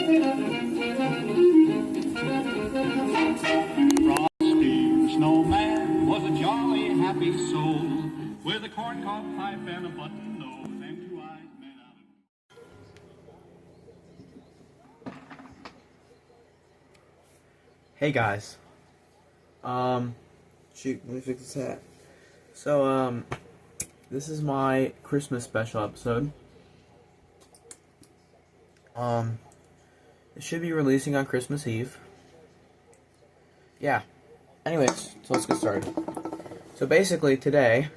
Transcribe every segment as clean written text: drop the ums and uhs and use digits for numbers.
Frosty the snowman was a jolly, happy soul with a corncob pipe and a button nose and 2 eyes made out of... Hey guys. Shoot, let me fix this hat. So, this is my Christmas special episode. It should be releasing on Christmas Eve. Yeah. Anyways, so let's get started. So basically today,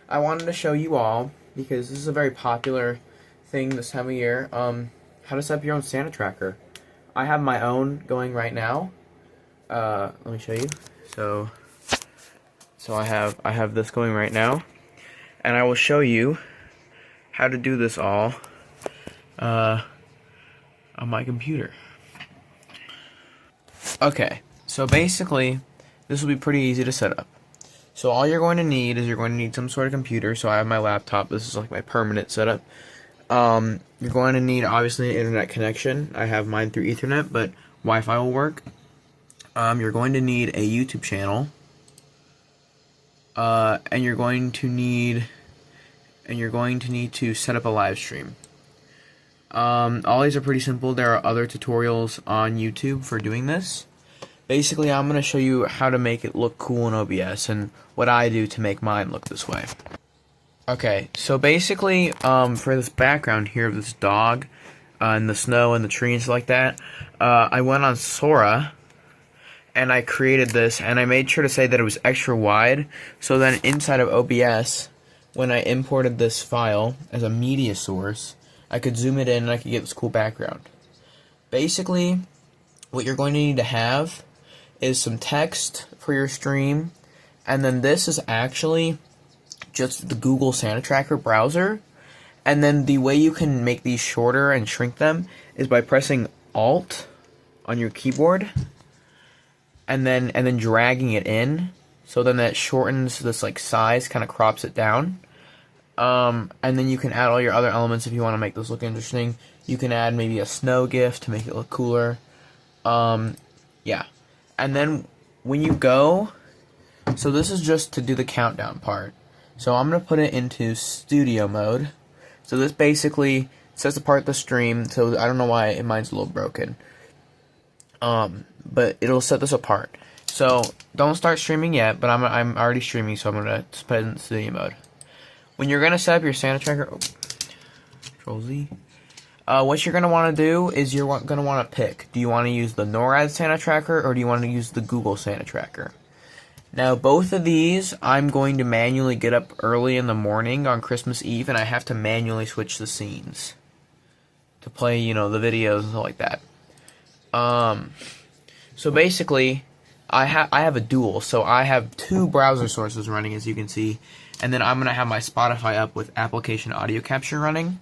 I wanted to show you all, because this is a very popular thing this time of year, how to set up your own Santa tracker. I have my own going right now. Let me show you. So I have this going right now, and I will show you how to do this all on my computer. Okay, so basically this will be pretty easy to set up. So all you're going to need is some sort of computer. So I have my laptop. This is like my permanent setup. You're going to need obviously an internet connection. I have mine through Ethernet, but Wi-Fi will work. You're going to need a YouTube channel, and you're going to need to set up a live stream. All these are pretty simple. There are other tutorials on YouTube for doing this. Basically, I'm going to show you how to make it look cool in OBS and what I do to make mine look this way. Okay, so basically, for this background here of this dog and the snow and the tree and stuff like that, I went on Sora and I created this, and I made sure to say that it was extra wide, so then inside of OBS, when I imported this file as a media source, I could zoom it in and I could get this cool background. Basically, what you're going to need to have is some text for your stream, and then this is actually just the Google Santa Tracker browser, and then the way you can make these shorter and shrink them is by pressing Alt on your keyboard, and then dragging it in, so then that shortens this like size, kind of crops it down. And then you can add all your other elements if you want to make this look interesting. You can add maybe a snow GIF to make it look cooler. Yeah. And then when you go, so this is just to do the countdown part. So I'm going to put it into studio mode. So this basically sets apart the stream. So I don't know why mine's a little broken. But it'll set this apart. So don't start streaming yet, but I'm already streaming, so I'm going to put it in studio mode. When you're going to set up your Santa tracker, Control Z, what you're going to want to do is you're going to want to pick. Do you want to use the NORAD Santa tracker, or do you want to use the Google Santa tracker? Now, both of these, I'm going to manually get up early in the morning on Christmas Eve, and I have to manually switch the scenes to play, you know, the videos and stuff like that. So basically, I have a dual, so I have two browser sources running, as you can see, and then I'm gonna have my Spotify up with application audio capture running.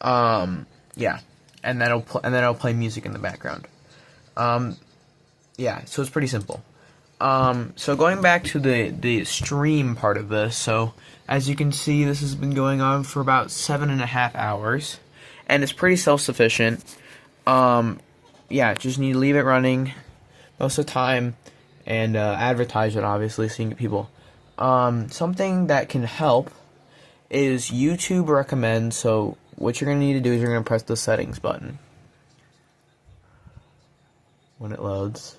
Yeah, and then it'll play music in the background. Yeah, so it's pretty simple. So going back to the stream part of this, so as you can see, this has been going on for about 7.5 hours, and it's pretty self-sufficient. Yeah, just need to leave it running most of the time, and advertise it, obviously, so you can get people. Something that can help is YouTube recommends, so what you're going to need to do is you're going to press the settings button when it loads.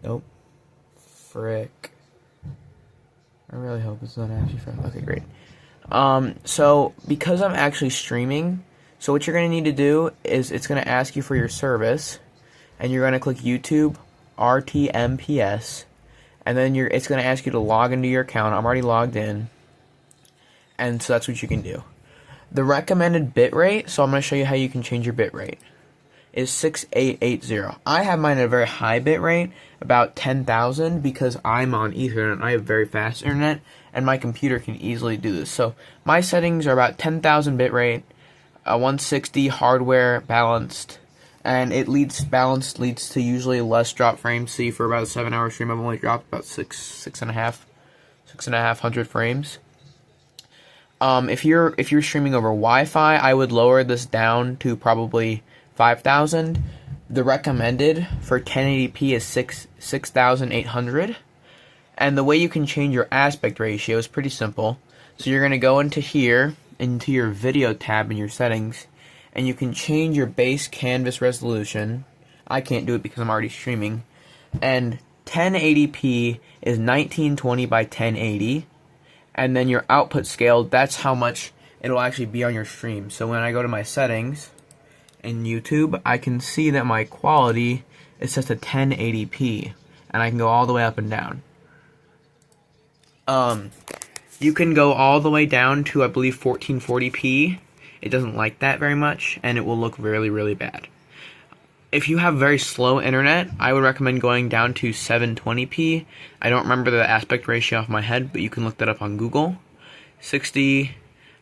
Nope. Frick. I really hope it's not actually frick. Okay, great. So because I'm actually streaming, so what you're going to need to do is it's going to ask you for your service, and you're going to click YouTube RTMPS, and then it's going to ask you to log into your account. I'm already logged in, and so that's what you can do. The recommended bitrate, so I'm going to show you how you can change your bitrate, is 6880. I have mine at a very high bitrate, about 10,000, because I'm on Ethernet and I have very fast internet, and my computer can easily do this. So my settings are about 10,000 bitrate, 160 hardware balanced, and balanced leads to usually less drop frames. See, for about a 7-hour stream, I've only dropped about 6,500 frames. If you're streaming over Wi-Fi, I would lower this down to probably 5,000. The recommended for 1080p is 6,800. And the way you can change your aspect ratio is pretty simple. So you're gonna go into here, into your video tab in your settings, and you can change your base canvas resolution. I can't do it because I'm already streaming. And 1080p is 1920 by 1080. And then your output scale, that's how much it'll actually be on your stream. So when I go to my settings in YouTube, I can see that my quality is set to 1080p, and I can go all the way up and down. You can go all the way down to, I believe, 1440p. It doesn't like that very much, and it will look really, really bad. If you have very slow internet, I would recommend going down to 720p. I don't remember the aspect ratio off my head, but you can look that up on Google. 60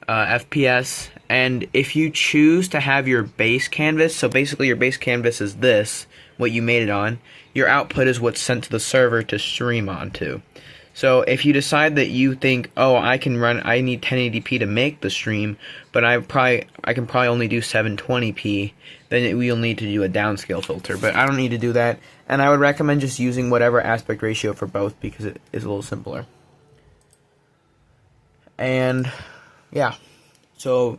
FPS, and if you choose to have your base canvas, so basically your base canvas is this, what you made it on, your output is what's sent to the server to stream onto. So if you decide that you think, oh, I need 1080p to make the stream, but I can probably only do 720p, then we'll need to do a downscale filter. But I don't need to do that, and I would recommend just using whatever aspect ratio for both because it is a little simpler. And yeah, so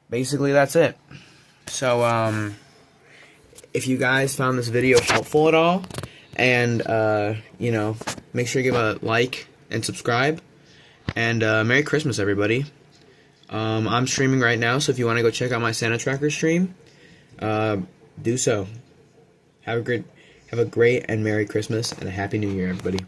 basically that's it. So if you guys found this video helpful at all, and you know, make sure you give a like and subscribe, and Merry Christmas, everybody. I'm streaming right now, so if you want to go check out my Santa Tracker stream, do so. Have a great and Merry Christmas and a Happy New Year, everybody.